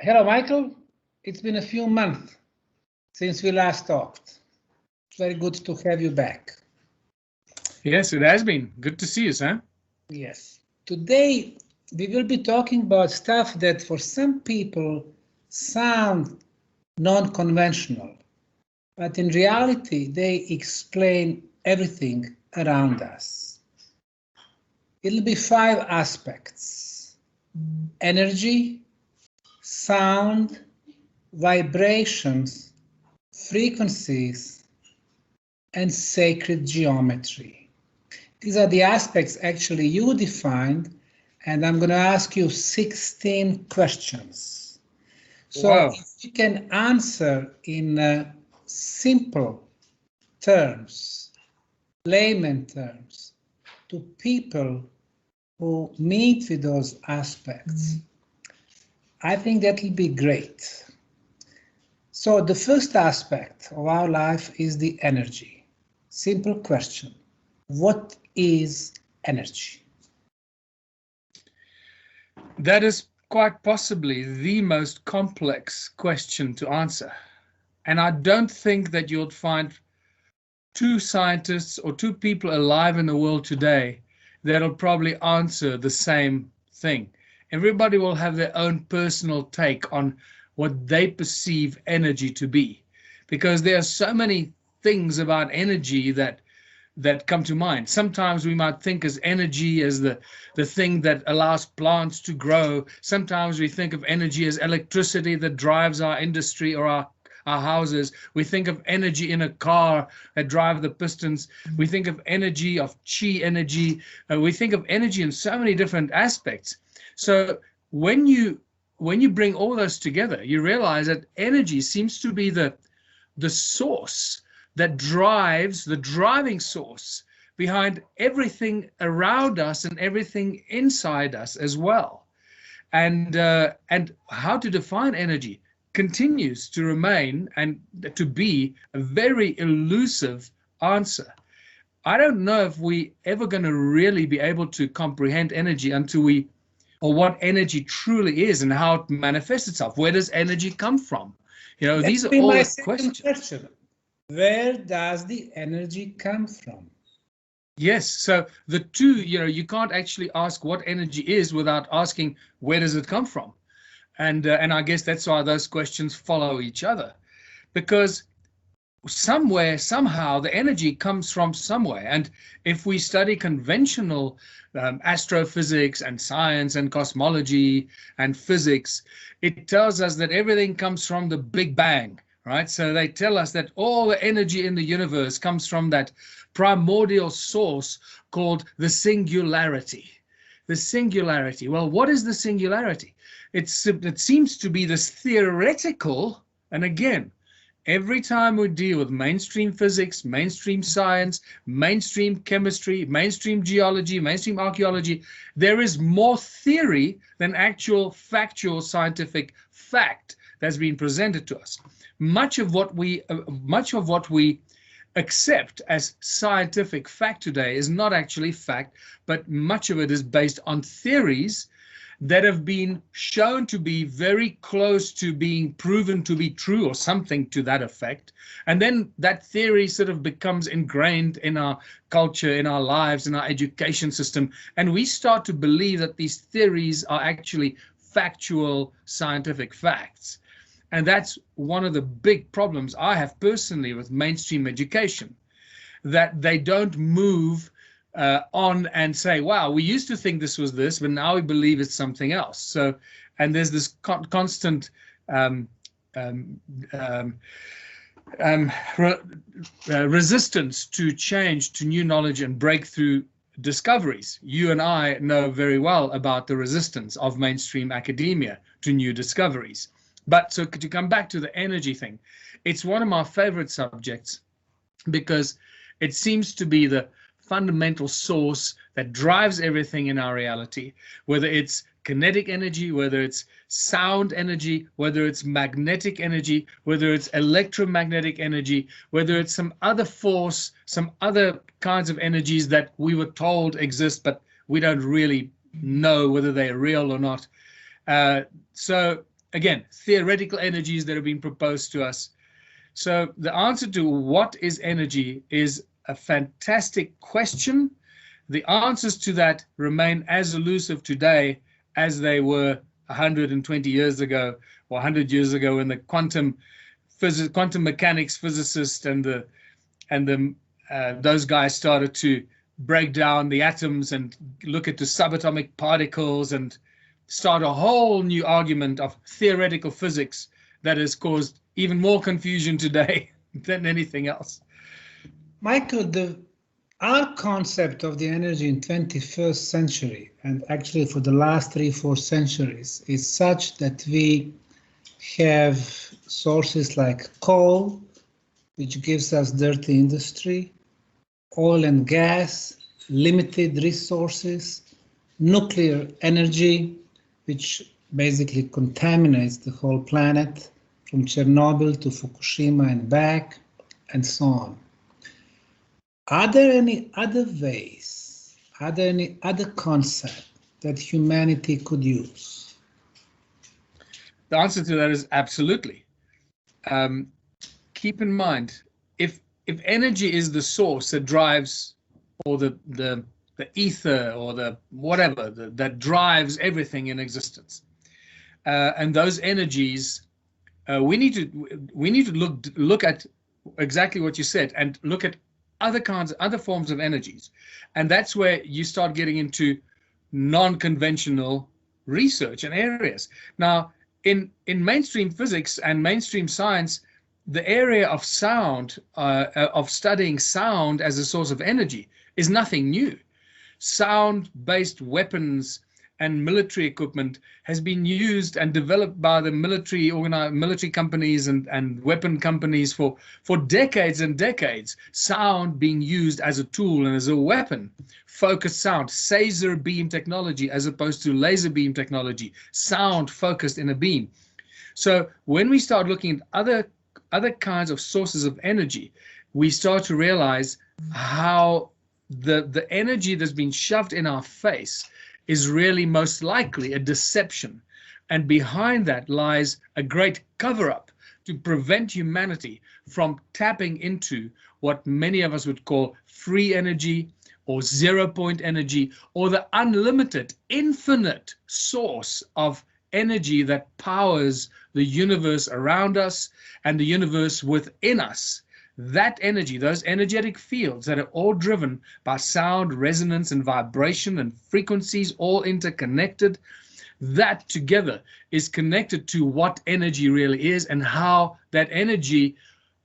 Hello, Michael. It's been a few months since we last talked. It's very good to have you back. Yes, it has been. Good to see you, Sam. Yes. Today, we will be talking about stuff that for some people sound non-conventional, but in reality, they explain everything around us. It'll be 5 aspects: energy, sound, vibrations, frequencies, and sacred geometry. These are the aspects actually you defined, and I'm going to ask you 16 questions. So Wow. if you can answer in simple terms, layman terms, to people who meet with those aspects, I think that will be great. So the first aspect of our life is the energy. Simple question. What is energy? That is quite possibly the most complex question to answer. And I don't think that you'll find two scientists or two people alive in the world today that'll probably answer the same thing. Everybody will have their own personal take on what they perceive energy to be, because there are so many things about energy that come to mind. Sometimes we might think as energy as the thing that allows plants to grow. Sometimes we think of energy as electricity that drives our industry or our houses. We think of energy in a car that drive the pistons. We think of energy, of chi energy. We think of energy in so many different aspects. So when you bring all those together, you realize that energy seems to be the source that drives, the driving source behind everything around us and everything inside us as well. And how to define energy continues to remain and to be a very elusive answer. I don't know if we ever going to really be able to comprehend energy until or what energy truly is and how it manifests itself. Where does energy come from? These are all my the questions. question. Where does the energy come from? Yes, so the two, you can't actually ask what energy is without asking where does it come from, and I guess that's why those questions follow each other, because somewhere, somehow, the energy comes from somewhere. And if we study conventional astrophysics and science and cosmology and physics, it tells us that everything comes from the Big Bang. Right? So they tell us that all the energy in the universe comes from that primordial source called the singularity. The singularity. Well, what is the singularity? It seems to be this theoretical, and again, every time we deal with mainstream physics, mainstream science, mainstream chemistry, mainstream geology, mainstream archaeology, there is more theory than actual factual scientific fact that's been presented to us. Much of what we accept as scientific fact today is not actually fact, but much of it is based on theories that have been shown to be very close to being proven to be true or something to that effect. And then that theory sort of becomes ingrained in our culture, in our lives, in our education system. And we start to believe that these theories are actually factual scientific facts. And that's one of the big problems I have personally with mainstream education, that they don't move on and say, wow, we used to think this was this, but now we believe it's something else. So, and there's this constant resistance to change, to new knowledge and breakthrough discoveries. You and I know very well about the resistance of mainstream academia to new discoveries. But so to come back to the energy thing, it's one of my favorite subjects because it seems to be the fundamental source that drives everything in our reality, whether it's kinetic energy, whether it's sound energy, whether it's magnetic energy, whether it's electromagnetic energy, whether it's some other force, some other kinds of energies that we were told exist, but we don't really know whether they're real or not. So again, theoretical energies that have been proposed to us. So the answer to what is energy is a fantastic question. The answers to that remain as elusive today as they were 120 years ago or 100 years ago when the quantum mechanics physicists and those guys started to break down the atoms and look at the subatomic particles and start a whole new argument of theoretical physics that has caused even more confusion today than anything else. Michael, our concept of the energy in 21st century, and actually for the last 3-4 centuries, is such that we have sources like coal, which gives us dirty industry, oil and gas, limited resources, nuclear energy, which basically contaminates the whole planet, from Chernobyl to Fukushima and back, and so on. Are there any other ways, are there any other concept that humanity could use? The answer to that is absolutely. Keep in mind, if energy is the source that drives, or the ether, or the whatever that drives everything in existence, and those energies, we need to look at exactly what you said and look at other forms of energies, and that's where you start getting into non-conventional research and areas. Now, in mainstream physics and mainstream science, the area of sound, of studying sound as a source of energy, is nothing new. Sound-based weapons and military equipment has been used and developed by the military companies and weapon companies for decades and decades. Sound being used as a tool and as a weapon. Focused sound, Phaser beam technology as opposed to laser beam technology. Sound focused in a beam. So when we start looking at other kinds of sources of energy, we start to realize how the energy that's been shoved in our face is really most likely a deception. And behind that lies a great cover-up to prevent humanity from tapping into what many of us would call free energy or zero-point energy, or the unlimited, infinite source of energy that powers the universe around us and the universe within us. That energy, those energetic fields that are all driven by sound, resonance, and vibration and frequencies, all interconnected, that together is connected to what energy really is and how that energy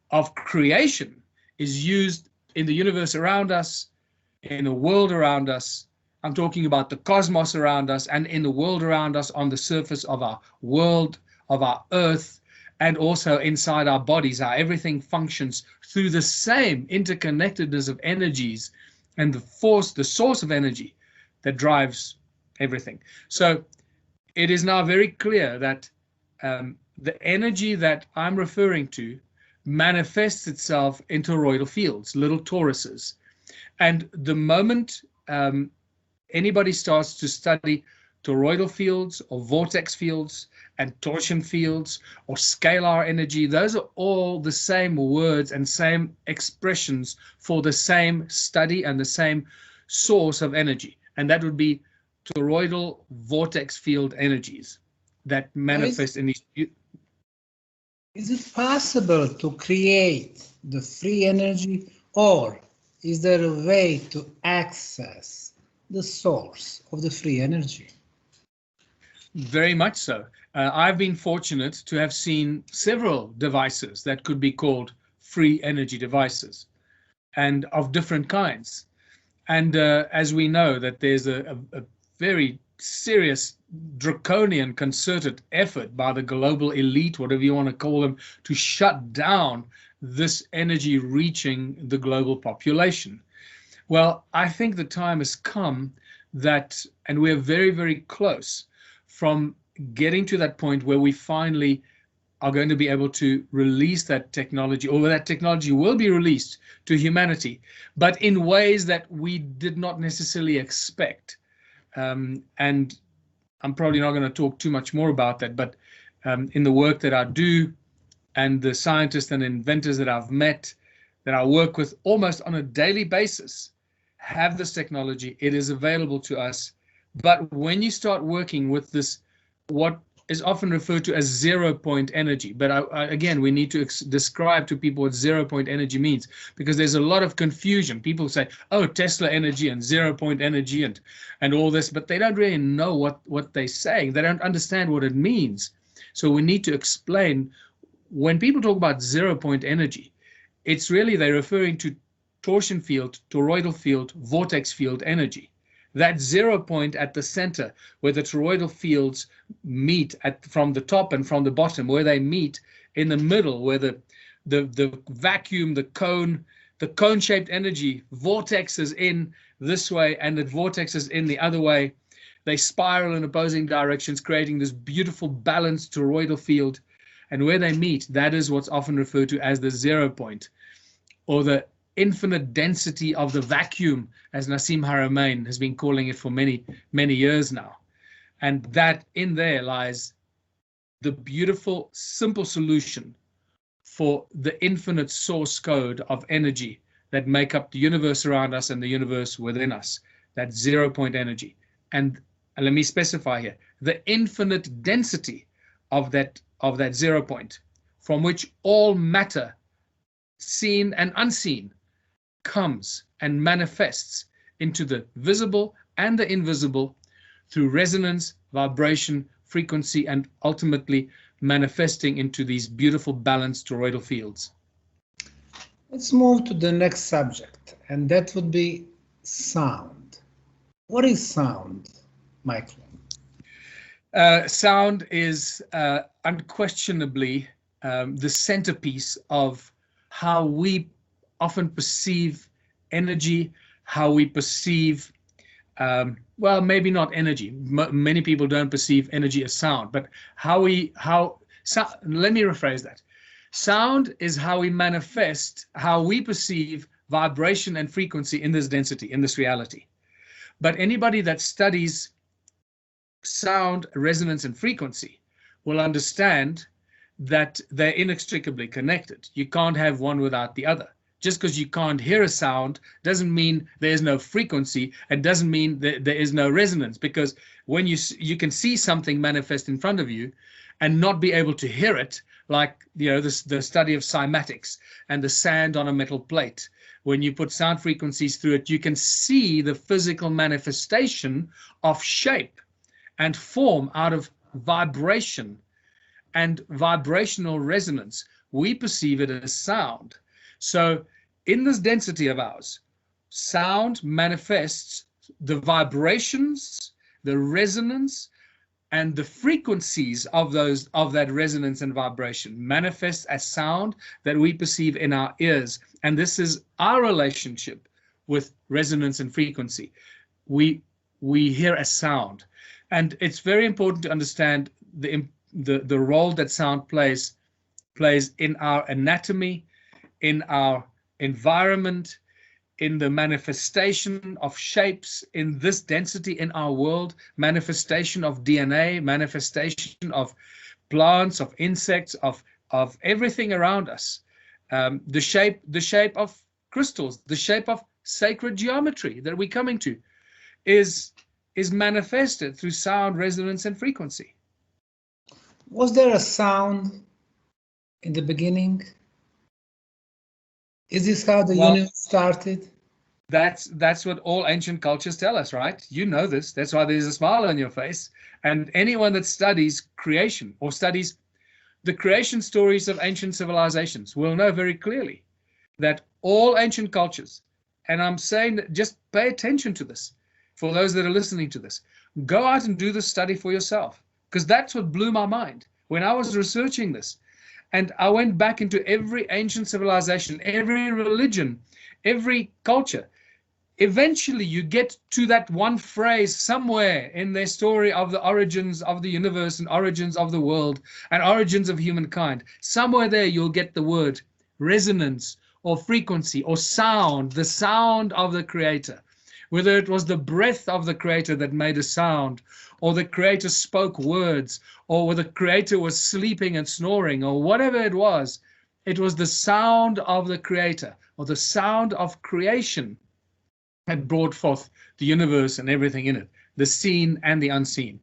of creation is used in the universe around us, in the world around us. I'm talking about the cosmos around us and in the world around us on the surface of our world, of our earth, and also inside our bodies, how everything functions through the same interconnectedness of energies and the source of energy that drives everything. So it is now very clear that the energy that I'm referring to manifests itself in toroidal fields, little toruses. And the moment anybody starts to study toroidal fields or vortex fields and torsion fields or scalar energy, those are all the same words and same expressions for the same study and the same source of energy. And that would be toroidal vortex field energies that manifest in these. Is it possible to create the free energy, or is there a way to access the source of the free energy? Very much so. I've been fortunate to have seen several devices that could be called free energy devices, and of different kinds. And as we know that there's a very serious draconian concerted effort by the global elite, whatever you want to call them, to shut down this energy reaching the global population. Well, I think the time has come that, and we're very, very close from getting to that point where we finally are going to be able to release that technology, or that technology will be released to humanity, but in ways that we did not necessarily expect. And I'm probably not going to talk too much more about that, but in the work that I do, and the scientists and inventors that I've met, that I work with almost on a daily basis, have this technology. It is available to us. But when you start working with this, what is often referred to as 0 point energy, but again, we need to describe to people what 0 point energy means, because there's a lot of confusion. People say, oh, Tesla energy and 0 point energy and all this, but they don't really know what they're saying. They don't understand what it means. So we need to explain, when people talk about 0 point energy, it's really, they're referring to torsion field, toroidal field, vortex field energy. That 0 point at the center, where the toroidal fields meet from the top and from the bottom, where they meet in the middle, where the vacuum, the cone-shaped energy vortexes in this way and the vortexes in the other way. They spiral in opposing directions, creating this beautiful balanced toroidal field. And where they meet, that is what's often referred to as the 0 point, or the infinite density of the vacuum, as Nassim Haramein has been calling it for many, many years now. And that in there lies the beautiful, simple solution for the infinite source code of energy that make up the universe around us and the universe within us, that 0 point energy. And let me specify here, the infinite density of that 0 point, from which all matter, seen and unseen, comes and manifests into the visible and the invisible through resonance, vibration, frequency, and ultimately manifesting into these beautiful balanced toroidal fields. Let's move to the next subject, and that would be sound. What is sound, Michael? Sound is unquestionably the centerpiece of how we often perceive energy, how we perceive, well, maybe not energy. Many people don't perceive energy as sound, but let me rephrase that. Sound is how we manifest, how we perceive vibration and frequency in this density, in this reality. But anybody that studies sound, resonance, and frequency will understand that they're inextricably connected. You can't have one without the other. Just because you can't hear a sound doesn't mean there's no frequency, and doesn't mean that there is no resonance, because when you can see something manifest in front of you and not be able to hear it, like, you know, the study of cymatics and the sand on a metal plate. When you put sound frequencies through it, you can see the physical manifestation of shape and form out of vibration and vibrational resonance. We perceive it as sound. So in this density of ours, sound manifests the vibrations, the resonance, and the frequencies of that resonance and vibration manifest as sound that we perceive in our ears. And this is our relationship with resonance and frequency. We hear a sound. And it's very important to understand the role that sound plays in our anatomy, in our environment, in the manifestation of shapes in this density in our world, manifestation of DNA, manifestation of plants, of insects, of everything around us. The shape of crystals, the shape of sacred geometry that we're coming to is manifested through sound, resonance, and frequency. Was there a sound in the beginning? Is this how the universe started? That's what all ancient cultures tell us, right? You know this. That's why there's a smile on your face. And anyone that studies creation or studies the creation stories of ancient civilizations will know very clearly that all ancient cultures, and I'm saying that just pay attention to this for those that are listening to this, go out and do the study for yourself, because that's what blew my mind when I was researching this. And I went back into every ancient civilization, every religion, every culture. Eventually, you get to that one phrase somewhere in their story of the origins of the universe and origins of the world and origins of humankind. Somewhere there, you'll get the word resonance or frequency or sound, the sound of the creator. whether it was the breath of the Creator that made a sound, or the Creator spoke words, or whether the Creator was sleeping and snoring, or whatever it was the sound of the Creator, or the sound of creation that brought forth the universe and everything in it, the seen and the unseen.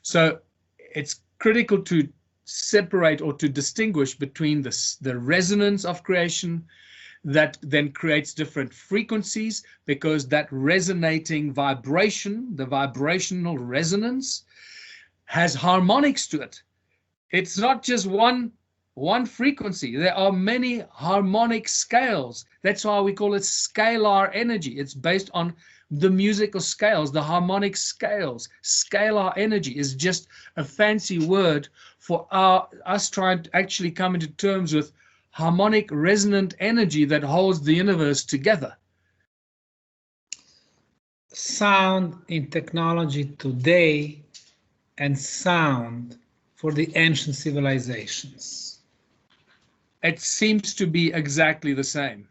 So it's critical to separate or to distinguish between the resonance of creation that then creates different frequencies, because that resonating vibration, the vibrational resonance, has harmonics to it. It's not just one frequency. There are many harmonic scales. That's why we call it scalar energy. It's based on the musical scales, the harmonic scales. Scalar energy is just a fancy word for us trying to actually come into terms with harmonic resonant energy that holds the universe together. Sound in technology today and sound for the ancient civilizations. It seems to be exactly the same.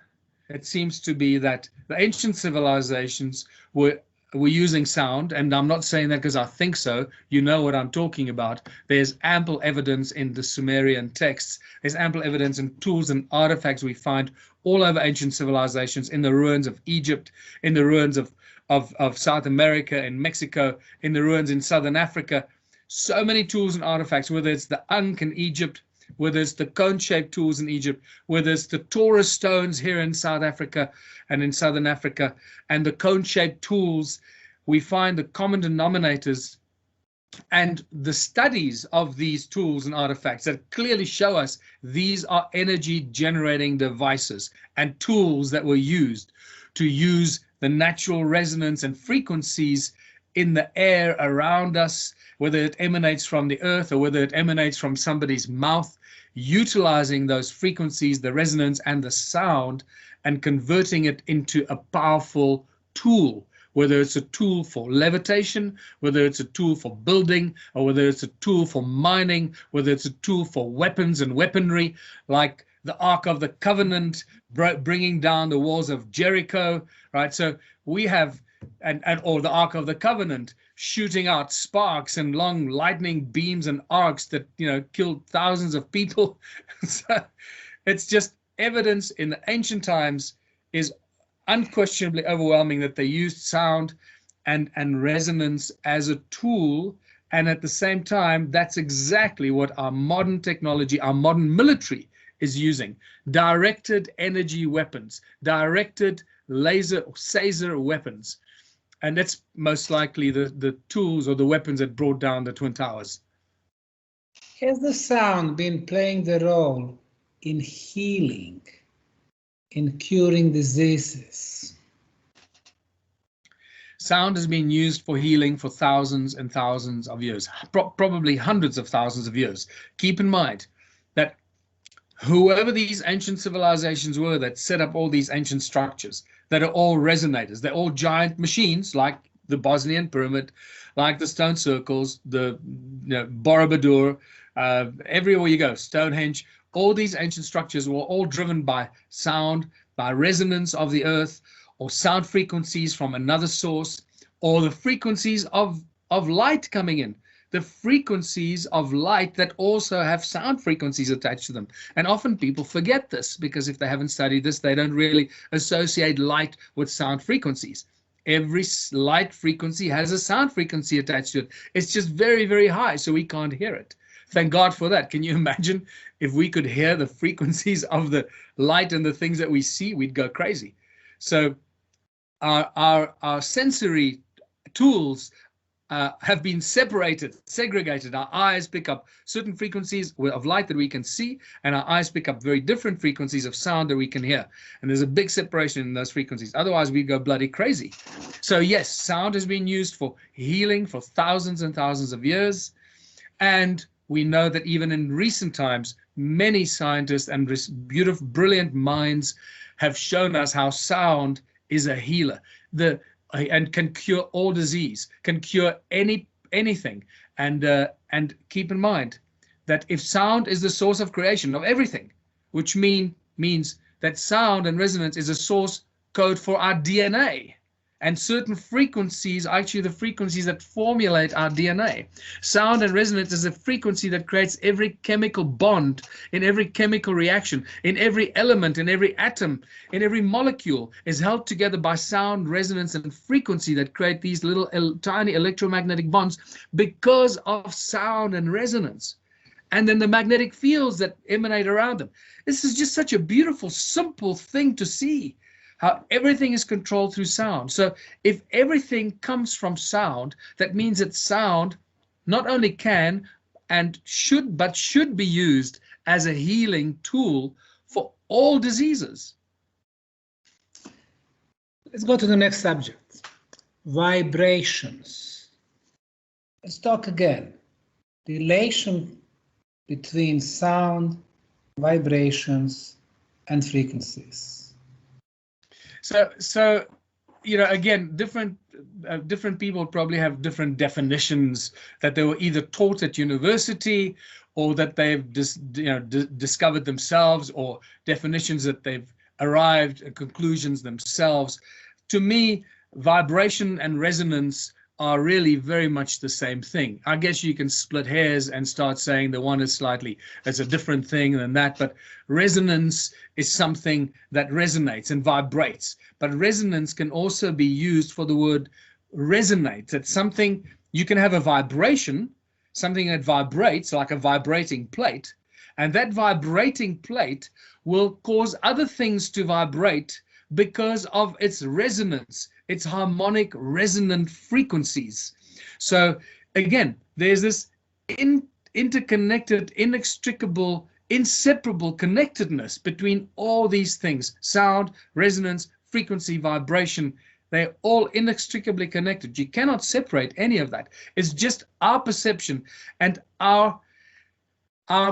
It seems to be that the ancient civilizations were using sound, and I'm not saying that because I think so. You know what I'm talking about. There's ample evidence in the Sumerian texts. There's ample evidence in tools and artifacts we find all over ancient civilizations, in the ruins of Egypt, in the ruins of South America and Mexico, in the ruins in Southern Africa. So many tools and artifacts, whether it's the Ankh in Egypt, whether it's the cone-shaped tools in Egypt, whether it's the Taurus stones here in South Africa and in Southern Africa, and the cone-shaped tools, we find the common denominators and the studies of these tools and artifacts that clearly show us these are energy-generating devices and tools that were used to use the natural resonance and frequencies in the air around us, whether it emanates from the earth or whether it emanates from somebody's mouth, utilizing those frequencies, the resonance and the sound, and converting it into a powerful tool, whether it's a tool for levitation, whether it's a tool for building, or whether it's a tool for mining, whether it's a tool for weapons and weaponry, like the Ark of the Covenant bringing down the walls of Jericho, right? So we have, or the Ark of the Covenant shooting out sparks and long lightning beams and arcs that, killed thousands of people. So it's just evidence in the ancient times is unquestionably overwhelming that they used sound and resonance as a tool. And at the same time, that's exactly what our modern technology, our modern military is using. Directed energy weapons, directed laser or phaser weapons. And that's most likely the tools or the weapons that brought down the Twin Towers. Has the sound been playing the role in healing, in curing diseases? Sound has been used for healing for thousands and thousands of years, probably hundreds of thousands of years. Keep in mind that whoever these ancient civilizations were that set up all these ancient structures, that are all resonators, they're all giant machines like the Bosnian pyramid, like the stone circles, the Borobudur, everywhere you go, Stonehenge, all these ancient structures were all driven by sound, by resonance of the earth, or sound frequencies from another source, or the frequencies of light coming in. The frequencies of light that also have sound frequencies attached to them. And often people forget this because if they haven't studied this, they don't really associate light with sound frequencies. Every light frequency has a sound frequency attached to it. It's just very, very high, so we can't hear it. Thank God for that. Can you imagine if we could hear the frequencies of the light and the things that we see, we'd go crazy. So our sensory tools have been separated, segregated. Our eyes pick up certain frequencies of light that we can see, and our eyes pick up very different frequencies of sound that we can hear. And there's a big separation in those frequencies. Otherwise, we go bloody crazy. So yes, sound has been used for healing for thousands and thousands of years. And we know that even in recent times, many scientists and beautiful, brilliant minds have shown us how sound is a healer. And can cure all disease, can cure anything. And keep in mind that if sound is the source of creation of everything, which means that sound and resonance is a source code for our DNA. And certain frequencies are actually the frequencies that formulate our DNA. Sound and resonance is a frequency that creates every chemical bond in every chemical reaction, in every element, in every atom, in every molecule is held together by sound, resonance, and frequency that create these little tiny electromagnetic bonds because of sound and resonance. And then the magnetic fields that emanate around them. This is just such a beautiful, simple thing to see. How everything is controlled through sound. So if everything comes from sound, that means that sound not only can and should be used as a healing tool for all diseases. Let's go to the next subject, vibrations. Let's talk again. The relation between sound, vibrations, and frequencies. So, you know, again, different people probably have different definitions that they were either taught at university or that they've discovered themselves, or definitions that they've arrived at conclusions themselves. To me, vibration and resonance are really very much the same thing. I guess you can split hairs and start saying the one is it's a different thing than that, but resonance is something that resonates and vibrates. But resonance can also be used for the word resonate. It's something, you can have a vibration, something that vibrates like a vibrating plate, and that vibrating plate will cause other things to vibrate because of its resonance, its harmonic resonant frequencies. So again, there's this interconnected, inextricable, inseparable connectedness between all these things: sound, resonance, frequency, vibration. They're all inextricably connected. You cannot separate any of that. It's just our perception and our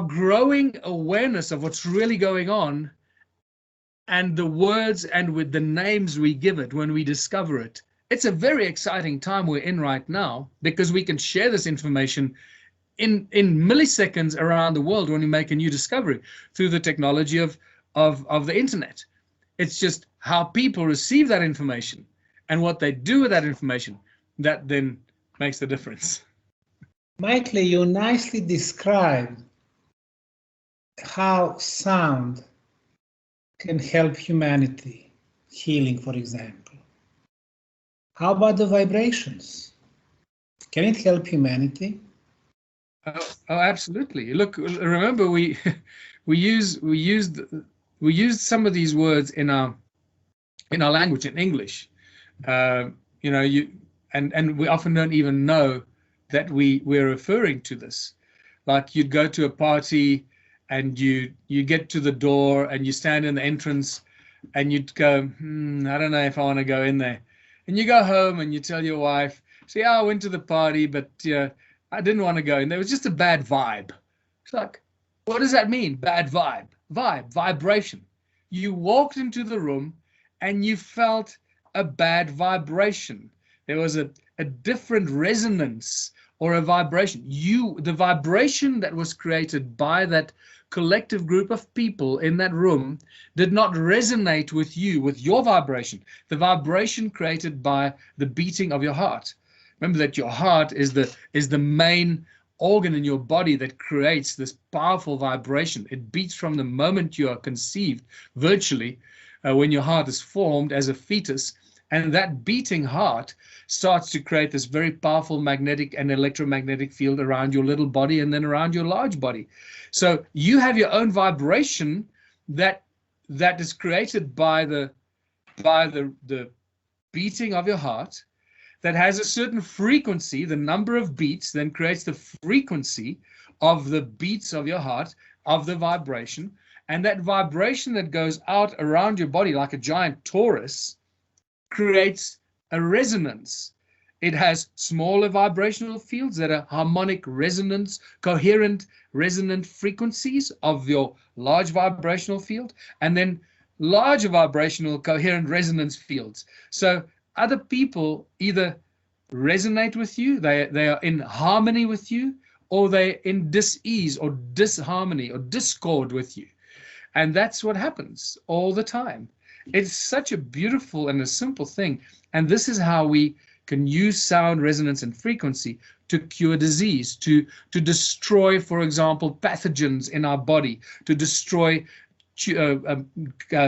growing awareness of what's really going on, and the words and with the names we give it when we discover it. It's a very exciting time we're in right now, because we can share this information in milliseconds around the world when we make a new discovery through the technology of the internet. It's just how people receive that information and what they do with that information that then makes the difference. Michael, you nicely described how sound can help humanity, healing, for example. How about the vibrations? Can it help humanity? Oh, absolutely. Look, remember we used some of these words in our language, in English. And we often don't even know that we're referring to this. Like, you'd go to a party and you get to the door and you stand in the entrance and you'd go, I don't know if I want to go in there. And you go home and you tell your wife, see, I went to the party, but I didn't want to go in there. It was just a bad vibe. It's like, what does that mean? Bad vibe. Vibration. You walked into the room and you felt a bad vibration. There was a different resonance or a vibration. The vibration that was created by that collective group of people in that room did not resonate with you, with your vibration. The vibration created by the beating of your heart. Remember that your heart is the main organ in your body that creates this powerful vibration. It beats from the moment you are conceived, virtually, when your heart is formed as a fetus. And that beating heart starts to create this very powerful magnetic and electromagnetic field around your little body and then around your large body. So you have your own vibration that is created by the beating of your heart, that has a certain frequency. The number of beats then creates the frequency of the beats of your heart, of the vibration. And that vibration that goes out around your body like a giant torus creates a resonance. It has smaller vibrational fields that are harmonic resonance, coherent resonant frequencies of your large vibrational field, and then larger vibrational coherent resonance fields. So other people either resonate with you, they are in harmony with you, or they're in dis-ease or disharmony or discord with you. And that's what happens all the time. It's such a beautiful and a simple thing. And this is how we can use sound, resonance, and frequency to cure disease, to destroy, for example, pathogens in our body, to destroy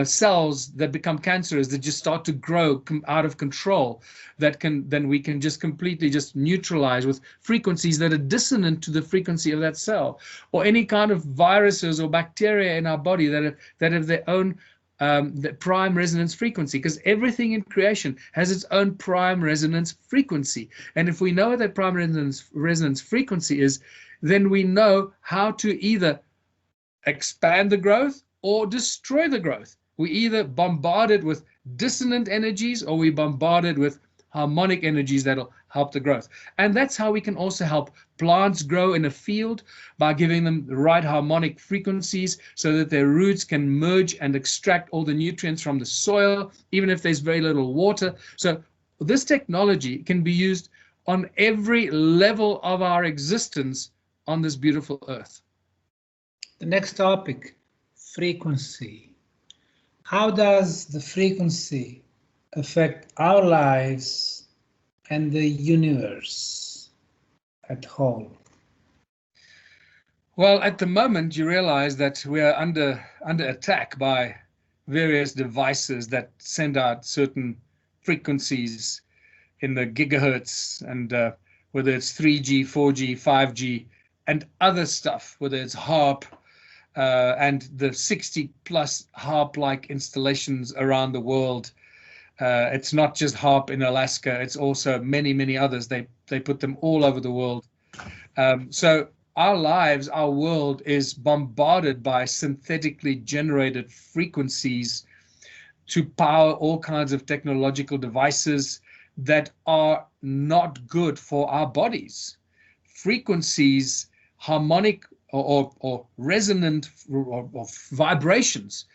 cells that become cancerous, that just start to grow out of control, that then we can just completely just neutralize with frequencies that are dissonant to the frequency of that cell, or any kind of viruses or bacteria in our body that have their own the prime resonance frequency, because everything in creation has its own prime resonance frequency. And if we know what that prime resonance frequency is, then we know how to either expand the growth or destroy the growth. We either bombard it with dissonant energies, or we bombard it with harmonic energies that'll help the growth. And that's how we can also help plants grow in a field, by giving them the right harmonic frequencies so that their roots can merge and extract all the nutrients from the soil, even if there's very little water. So this technology can be used on every level of our existence on this beautiful earth. The next topic, frequency. How does the frequency affect our lives and the universe at whole? Well, at the moment, you realize that we are under attack by various devices that send out certain frequencies in the gigahertz, and whether it's 3G, 4G, 5G, and other stuff, whether it's HAARP, and the 60 plus HAARP-like installations around the world. It's not just HAARP in Alaska, it's also many, many others. They put them all over the world. So our lives, our world is bombarded by synthetically generated frequencies to power all kinds of technological devices that are not good for our bodies. Frequencies, harmonic or resonant or vibrations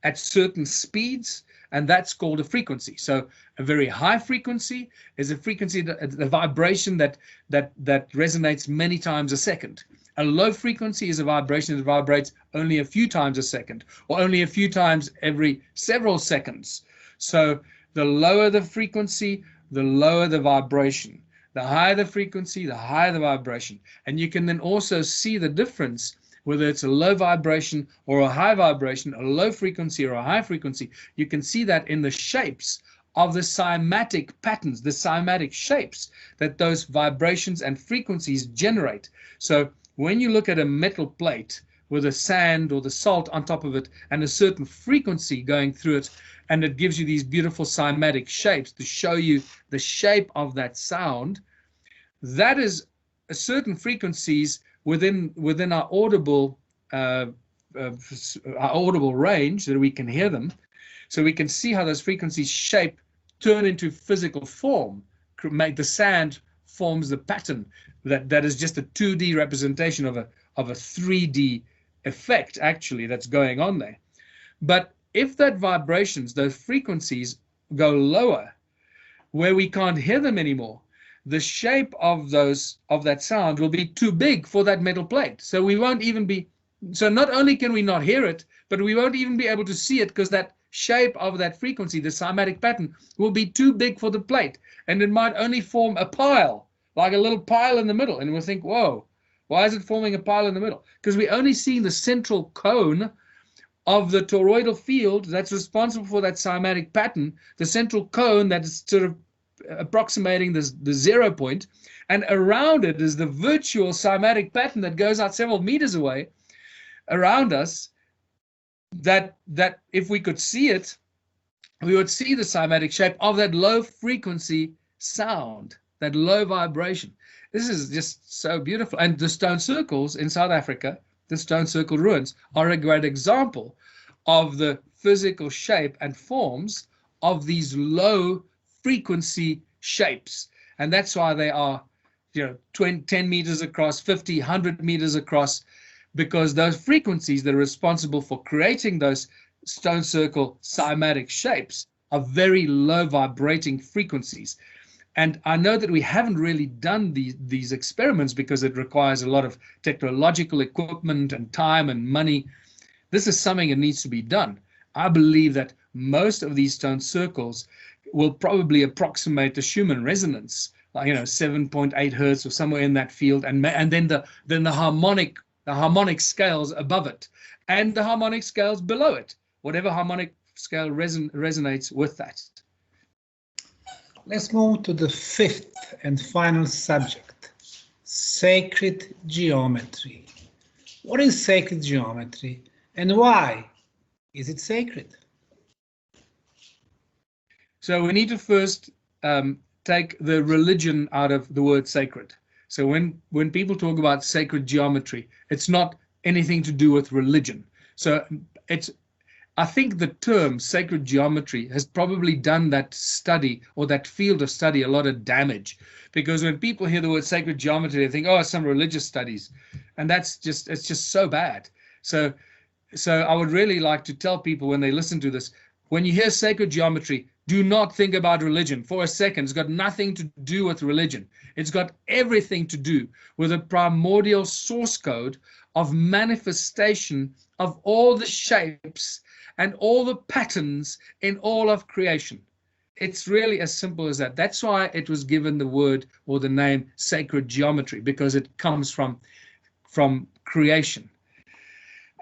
at certain speeds, and that's called a frequency. So a very high frequency is a frequency, the vibration that resonates many times a second. A low frequency is a vibration that vibrates only a few times a second, or only a few times every several seconds. So the lower the frequency, the lower the vibration. The higher the frequency, the higher the vibration. And you can then also see the difference, whether it's a low vibration or a high vibration, a low frequency or a high frequency. You can see that in the shapes of the cymatic patterns, the cymatic shapes that those vibrations and frequencies generate. So when you look at a metal plate with the sand or the salt on top of it and a certain frequency going through it, and it gives you these beautiful cymatic shapes to show you the shape of that sound, that is a certain frequencies within our audible range, that we can hear them. So we can see how those frequencies shape, turn into physical form, make the sand forms the pattern that is just a 2D representation of a 3D effect, actually, that's going on there. But if that vibrations, those frequencies go lower, where we can't hear them anymore, the shape of that sound will be too big for that metal plate. So we won't even be, so not only can we not hear it, but we won't even be able to see it, because that shape of that frequency, the cymatic pattern, will be too big for the plate. And it might only form a pile, like a little pile in the middle. And we'll think, whoa, why is it forming a pile in the middle? Because we're only seeing the central cone of the toroidal field that's responsible for that cymatic pattern, the central cone that is sort of approximating the 0 point, and around it is the virtual cymatic pattern that goes out several meters away around us, that if we could see it, we would see the cymatic shape of that low frequency sound, that low vibration. This is just so beautiful. And the stone circles in South Africa, the stone circle ruins, are a great example of the physical shape and forms of these low frequency shapes. And that's why they are, 10 meters across, 50, 100 meters across, because those frequencies that are responsible for creating those stone circle cymatic shapes are very low vibrating frequencies. And I know that we haven't really done these experiments because it requires a lot of technological equipment and time and money. This is something that needs to be done. I believe that most of these stone circles will probably approximate the Schumann resonance, like 7.8 hertz or somewhere in that field, and then the harmonic scales above it, and the harmonic scales below it, whatever harmonic scale resonates with that. Let's move to the fifth and final subject, sacred geometry. What is sacred geometry and why is it sacred? So we need to first take the religion out of the word sacred. So when people talk about sacred geometry, it's not anything to do with religion. So I think the term sacred geometry has probably done that study or that field of study a lot of damage, because when people hear the word sacred geometry, they think, oh, some religious studies, and it's just so bad. So I would really like to tell people when they listen to this, when you hear sacred geometry, do not think about religion for a second. It's got nothing to do with religion. It's got everything to do with a primordial source code of manifestation of all the shapes and all the patterns in all of creation. It's really as simple as that. That's why it was given the word or the name sacred geometry, because it comes from creation.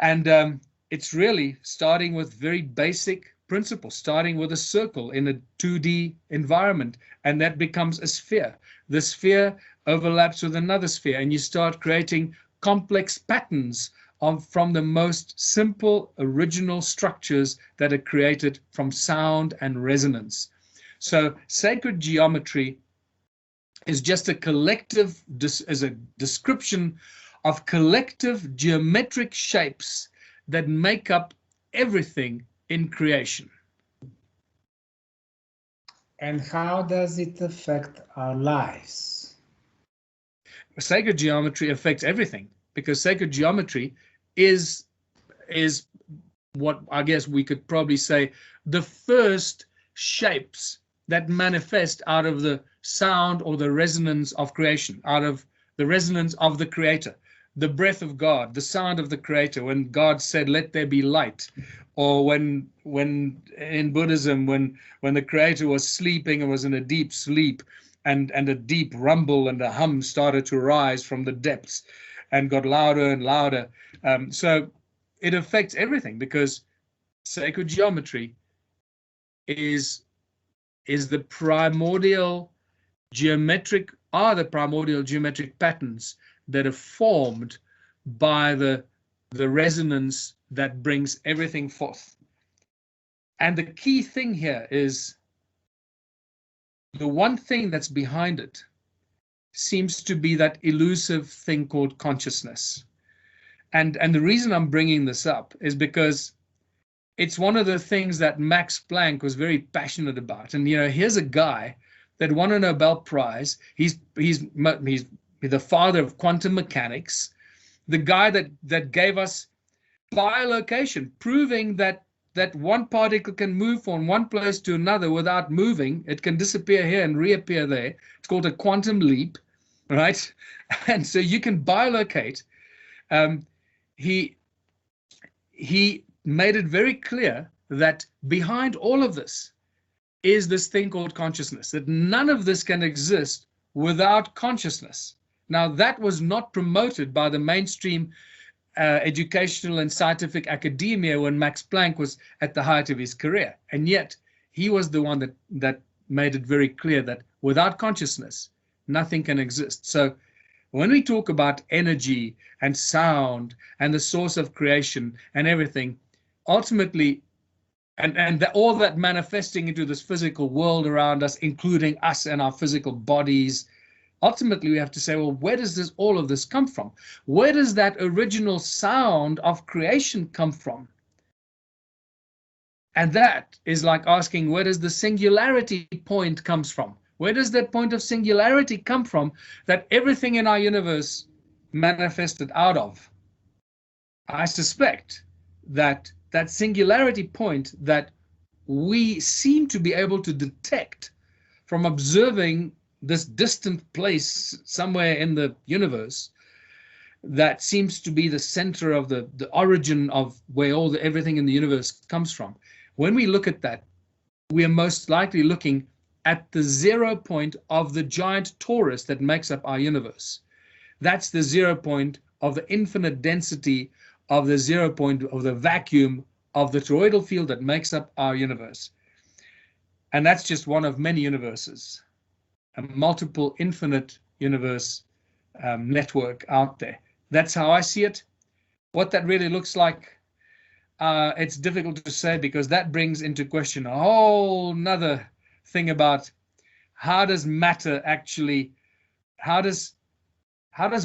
And it's really starting with very basic principles, starting with a circle in a 2D environment, and that becomes a sphere. The sphere overlaps with another sphere, and you start creating complex patterns from the most simple original structures that are created from sound and resonance. So sacred geometry is just a collective, is a description of collective geometric shapes that make up everything in creation. And how does it affect our lives? Sacred geometry affects everything, because sacred geometry is what I guess we could probably say the first shapes that manifest out of the sound or the resonance of creation, out of the resonance of the Creator, the breath of God, the sound of the Creator, when God said, let there be light, or when in Buddhism, when the Creator was sleeping and was in a deep sleep, and a deep rumble and a hum started to rise from the depths and got louder and louder. So it affects everything, because sacred geometry is the primordial geometric patterns that are formed by the resonance that brings everything forth. And the key thing here is the one thing that's behind it seems to be that elusive thing called consciousness. And the reason I'm bringing this up is because it's one of the things that Max Planck was very passionate about. And here's a guy that won a Nobel Prize. He's the father of quantum mechanics, the guy that gave us bilocation, proving that one particle can move from one place to another without moving. It can disappear here and reappear there. It's called a quantum leap, right? And so you can bilocate. He made it very clear that behind all of this is this thing called consciousness, that none of this can exist without consciousness. Now, that was not promoted by the mainstream educational and scientific academia when Max Planck was at the height of his career. And yet he was the one that made it very clear that without consciousness, nothing can exist. So when we talk about energy and sound and the source of creation and everything, ultimately, and all that manifesting into this physical world around us, including us and our physical bodies, ultimately we have to say, well, where does all of this come from? Where does that original sound of creation come from? And that is like asking, where does the singularity point comes from? Where does that point of singularity come from that everything in our universe manifested out of? I suspect that singularity point that we seem to be able to detect from observing this distant place somewhere in the universe, that seems to be the center of the origin of where everything in the universe comes from, When we look at that, we are most likely looking at the 0 point of the giant torus that makes up our universe. That's the 0 point of the infinite density of the 0 point of the vacuum of the toroidal field that makes up our universe. And that's just one of many universes, a multiple infinite universe network out there. That's how I see it. What that really looks like, it's difficult to say, because that brings into question a whole nother thing about how does matter actually, how does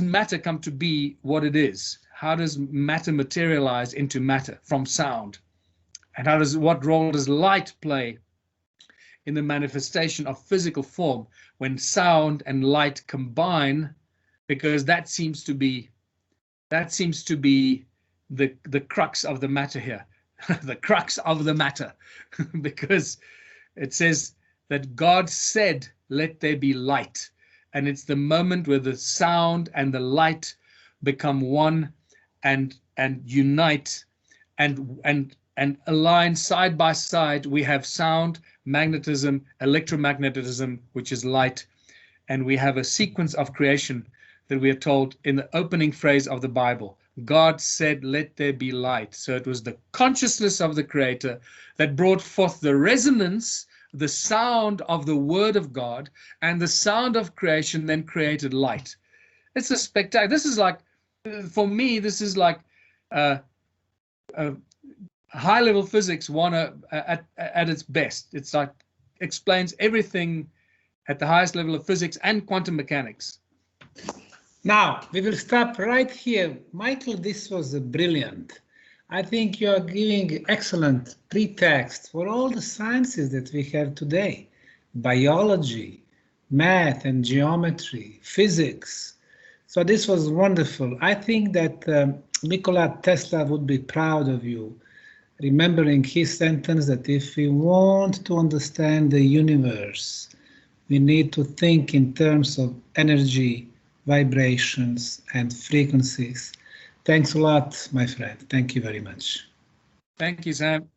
matter come to be what it is? How does matter materialize into matter from sound? And what role does light play in the manifestation of physical form when sound and light combine? Because that seems to be the crux of the matter here, the crux of the matter, because it says that God said, "Let there be light." And it's the moment where the sound and the light become one and unite and align side by side. We have sound, magnetism, electromagnetism, which is light, and we have a sequence of creation that we are told in the opening phrase of the Bible. God said, "Let there be light." So it was the consciousness of the Creator that brought forth the resonance, the sound of the Word of God, and the sound of creation then created light. It's a spectacular. This is like, for me, this is like high-level physics at its best. It's like explains everything at the highest level of physics and quantum mechanics. Now, we will stop right here. Michael, this was brilliant. I think you are giving excellent pretext for all the sciences that we have today. Biology, math and geometry, physics. So this was wonderful. I think that Nikola Tesla would be proud of you, remembering his sentence that if we want to understand the universe, we need to think in terms of energy, vibrations and frequencies. Thanks a lot, my friend. Thank you very much. Thank you, Sam.